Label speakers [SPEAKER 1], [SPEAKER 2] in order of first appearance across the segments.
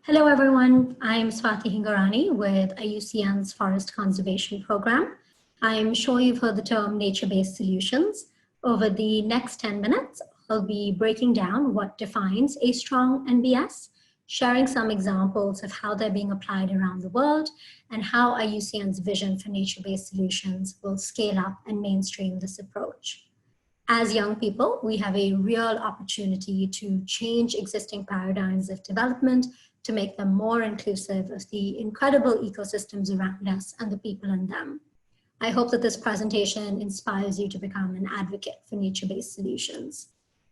[SPEAKER 1] Hello, everyone. I'm Swati Hingorani with IUCN's Forest Conservation Program. I'm sure you've heard the term nature-based solutions. Over the next 10 minutes, I'll be breaking down what defines a strong NBS, sharing some examples of how they're being applied around the world, and how IUCN's vision for nature-based solutions will scale up and mainstream this approach. As young people, we have a real opportunity to change existing paradigms of development to make them more inclusive of the incredible ecosystems around us and the people in them. I hope that this presentation inspires you to become an advocate for nature-based solutions.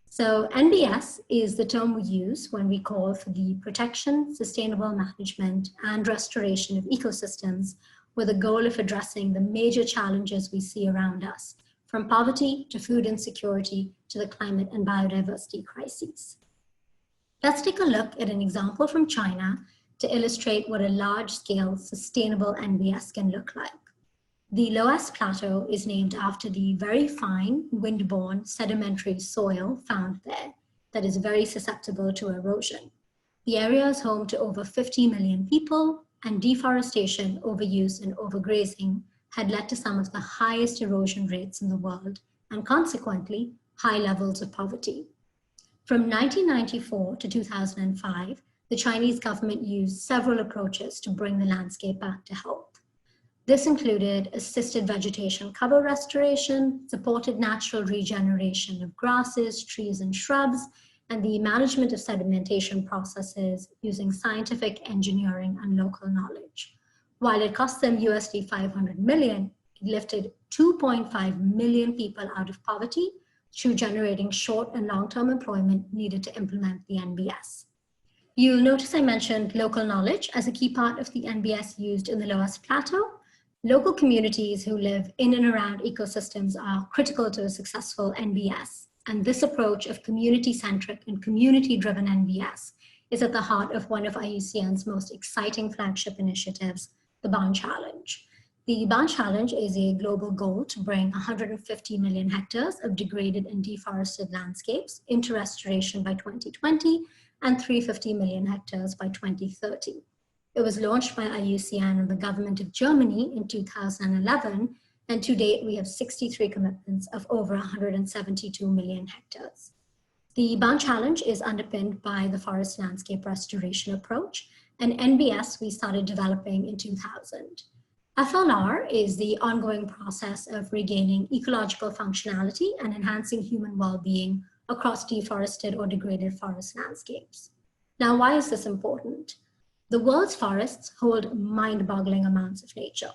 [SPEAKER 1] So NBS is the term we use when we call for the protection, sustainable management, and restoration of ecosystems with a goal of addressing the major challenges we see around us, from poverty to food insecurity to the climate and biodiversity crises. Let's take a look at an example from China to illustrate what a large-scale sustainable NBS can look like. The Loess Plateau is named after the very fine, wind-borne sedimentary soil found there that is very susceptible to erosion. The area is home to over 50 million people, and deforestation, overuse, and overgrazing had led to some of the highest erosion rates in the world, and consequently, high levels of poverty. From 1994 to 2005, the Chinese government used several approaches to bring the landscape back to health. This included assisted vegetation cover restoration, supported natural regeneration of grasses, trees, and shrubs, and the management of sedimentation processes using scientific engineering and local knowledge. While it cost them USD 500 million, it lifted 2.5 million people out of poverty through generating short and long-term employment needed to implement the NBS. You'll notice I mentioned local knowledge as a key part of the NBS used in the Loess Plateau. Local communities who live in and around ecosystems are critical to a successful NBS, and this approach of community-centric and community-driven NBS is at the heart of one of IUCN's most exciting flagship initiatives, the Barn Challenge. The Barn Challenge is a global goal to bring 150 million hectares of degraded and deforested landscapes into restoration by 2020 and 350 million hectares by 2030. It was launched by IUCN and the government of Germany in 2011, and to date we have 63 commitments of over 172 million hectares. The Barn Challenge is underpinned by the forest landscape restoration approach, an NBS we started developing in 2000. FLR is the ongoing process of regaining ecological functionality and enhancing human well-being across deforested or degraded forest landscapes. Now, why is this important? The world's forests hold mind-boggling amounts of nature.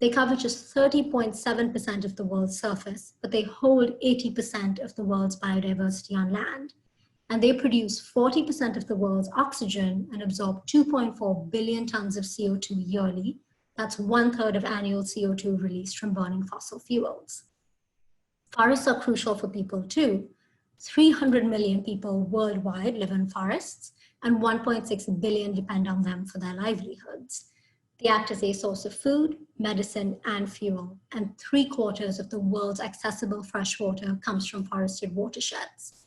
[SPEAKER 1] They cover just 30.7% of the world's surface, but they hold 80% of the world's biodiversity on land. And they produce 40% of the world's oxygen and absorb 2.4 billion tons of CO2 yearly. That's 1/3 of annual CO2 released from burning fossil fuels. Forests are crucial for people too. 300 million people worldwide live in forests, and 1.6 billion depend on them for their livelihoods. They act as a source of food, medicine, and fuel, and 3/4 of the world's accessible fresh water comes from forested watersheds.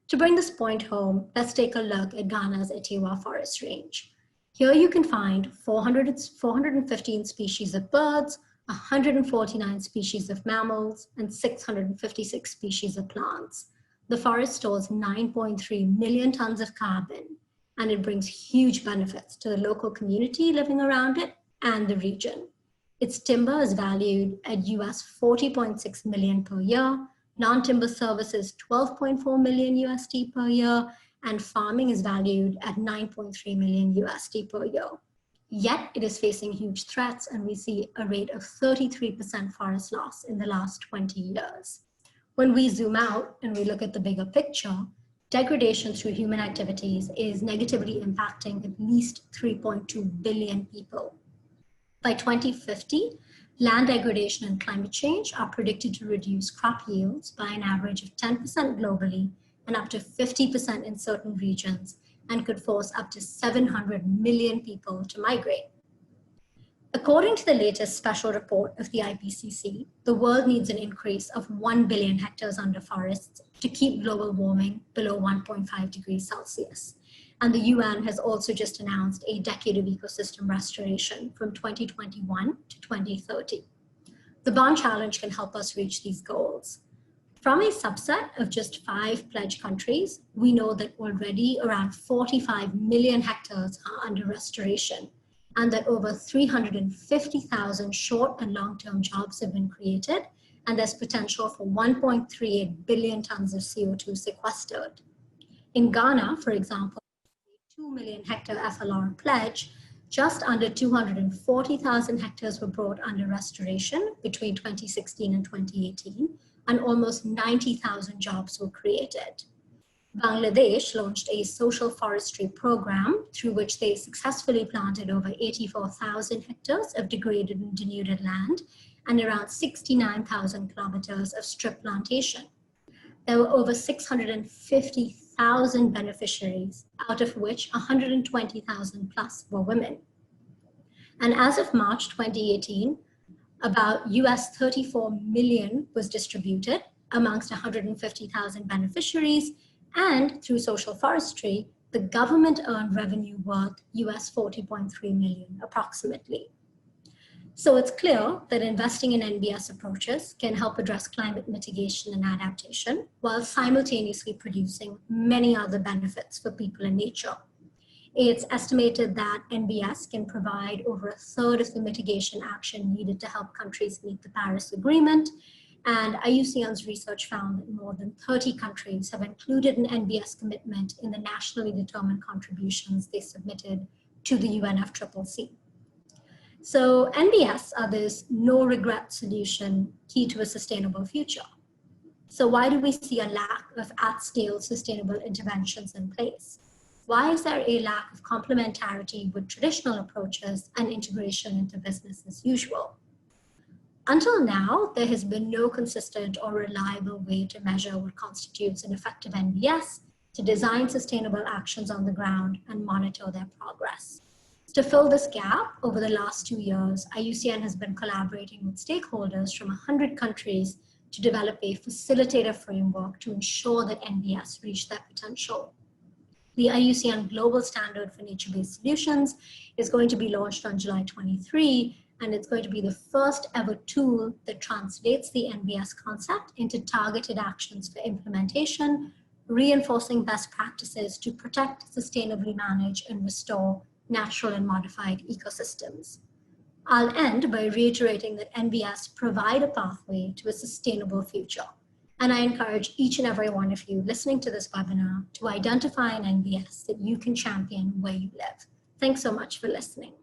[SPEAKER 1] To bring this point home, let's take a look at Ghana's Etewa Forest Range. Here you can find 415 species of birds, 149 species of mammals, and 656 species of plants. The forest stores 9.3 million tons of carbon, and it brings huge benefits to the local community living around it and the region. Its timber is valued at US 40.6 million per year, non-timber services 12.4 million USD per year, and farming is valued at 9.3 million USD per year. Yet it is facing huge threats, and we see a rate of 33% forest loss in the last 20 years. When we zoom out and we look at the bigger picture, degradation through human activities is negatively impacting at least 3.2 billion people. By 2050, land degradation and climate change are predicted to reduce crop yields by an average of 10% globally and up to 50% in certain regions, and could force up to 700 million people to migrate. According to the latest special report of the IPCC, the world needs an increase of 1 billion hectares under forests to keep global warming below 1.5 degrees Celsius. And the UN has also just announced a decade of ecosystem restoration from 2021 to 2030. The Bond Challenge can help us reach these goals. From a subset of just 5 pledge countries, we know that already around 45 million hectares are under restoration, and that over 350,000 short and long-term jobs have been created, and there's potential for 1.38 billion tons of CO2 sequestered. In Ghana, for example, 2 million hectare FLR pledge, just under 240,000 hectares were brought under restoration between 2016 and 2018, and almost 90,000 jobs were created. Bangladesh launched a social forestry program through which they successfully planted over 84,000 hectares of degraded and denuded land and around 69,000 kilometers of strip plantation. There were over 650,000 beneficiaries, out of which 120,000 plus were women. And as of March 2018, about US 34 million was distributed amongst 150,000 beneficiaries, and through social forestry, the government earned revenue worth US 40.3 million approximately. So it's clear that investing in NBS approaches can help address climate mitigation and adaptation while simultaneously producing many other benefits for people and nature. It's estimated that NBS can provide over 1/3 of the mitigation action needed to help countries meet the Paris Agreement. And IUCN's research found that more than 30 countries have included an NBS commitment in the nationally determined contributions they submitted to the UNFCCC. So NBS are this no-regret solution key to a sustainable future. So why do we see a lack of at-scale sustainable interventions in place? Why is there a lack of complementarity with traditional approaches and integration into business as usual? Until now, there has been no consistent or reliable way to measure what constitutes an effective NBS, to design sustainable actions on the ground and monitor their progress. To fill this gap, over the last 2 years, IUCN has been collaborating with stakeholders from 100 countries to develop a facilitator framework to ensure that NBS reach their potential. The IUCN Global Standard for Nature-Based Solutions is going to be launched on July 23, and it's going to be the first ever tool that translates the NBS concept into targeted actions for implementation, reinforcing best practices to protect, sustainably manage, and restore natural and modified ecosystems. I'll end by reiterating that NBS provide a pathway to a sustainable future. And I encourage each and every one of you listening to this webinar to identify an NBS that you can champion where you live. Thanks so much for listening.